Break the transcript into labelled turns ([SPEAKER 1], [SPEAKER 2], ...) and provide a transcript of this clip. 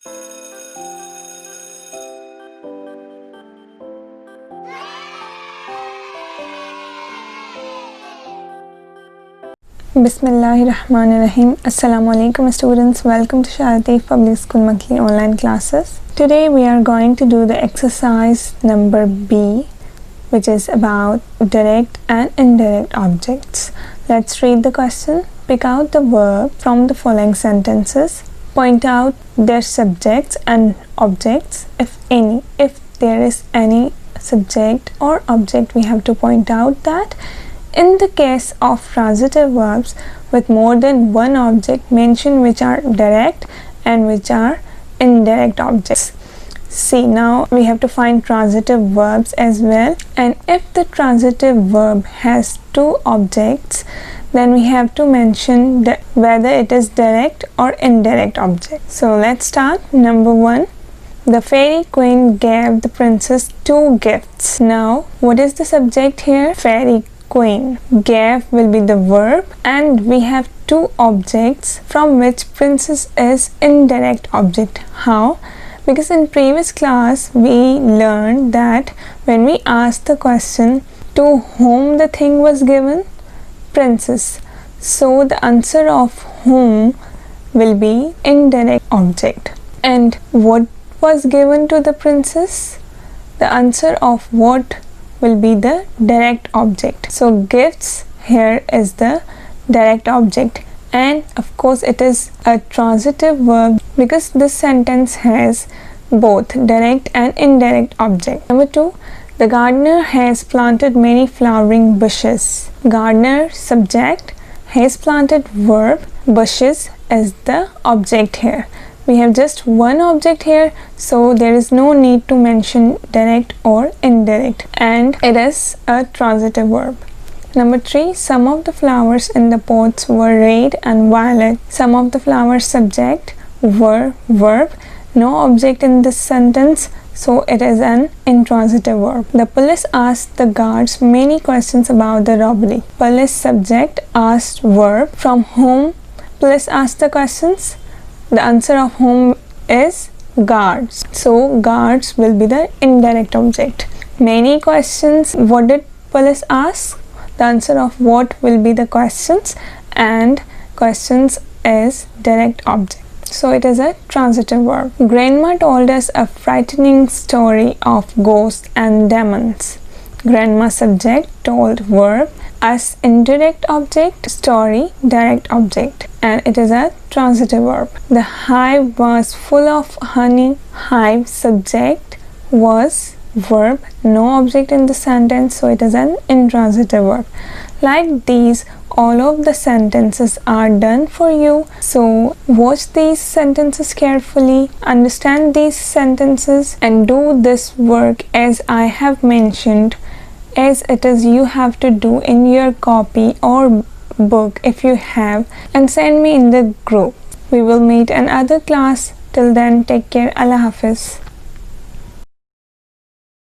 [SPEAKER 1] Bismillahirrahmanirrahim. Assalamu alaikum students. Welcome to Sharatif Public School Makki online classes. Today we are going to do the exercise number B, which is about direct and indirect objects. Let's read the question. Pick out the verb from the following sentences. Point out their subjects and objects, if any. If there is any subject or object, we have to point out that. In the case of transitive verbs with more than one object, mention which are direct and which are indirect objects. See, now we have to find transitive verbs as well, and if the transitive verb has two objects, then we have to mention whether it is direct or indirect object. So let's start. Number 1. The fairy queen gave the princess 2 gifts. Now, what is the subject here? Fairy queen. Gave will be the verb, and we have 2 objects from which princess is indirect object. How? Because in previous class we learned that when we asked the question to whom the thing was given, princess, so the answer of whom will be indirect object. And what was given to the princess? The answer of what will be the direct object. So gifts here is the direct object, and of course it is a transitive verb because this sentence has both direct and indirect object. Number 2. The gardener has planted many flowering bushes. Gardener subject, has planted verb, bushes is the object here. We have just one object here, so there is no need to mention direct or indirect, and it is a transitive verb. Number 3. Some of the flowers in the pots were red and violet. Some of the flowers subject were verb, no object in this sentence, so it is an intransitive verb. The police asked the guards many questions about the robbery. Police subject, asked verb, from whom police asked the questions? The answer of whom is guards. So guards will be the indirect object. Many questions, what did police ask? The answer of what will be the questions, and questions is direct object. So it is a transitive verb. Grandma told us a frightening story of ghosts and demons. Grandma subject, told verb, us indirect object, story direct object, and it is a transitive verb. The hive was full of honey. Hive subject was verb, no object in the sentence, so it is an intransitive verb. Like these, all of the sentences are done for you, so watch these sentences carefully, understand these sentences, and do this work as I have mentioned, as it is you have to do in your copy or book if you have, and send me in the group. We will meet in another class. Till then, take care. Allah Hafiz.